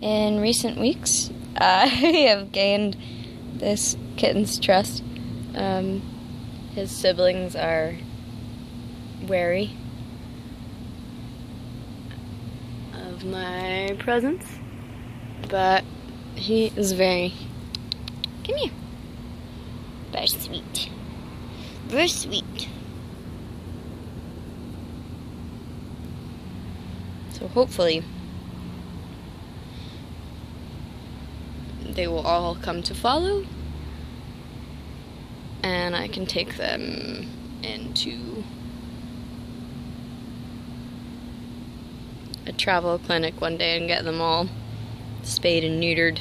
In recent weeks, I have gained this kitten's trust. His siblings are wary of my presence, but he is very, come here, very sweet, very sweet. So hopefully they will all come to follow, and I can take them into a travel clinic one day and get them all spayed and neutered.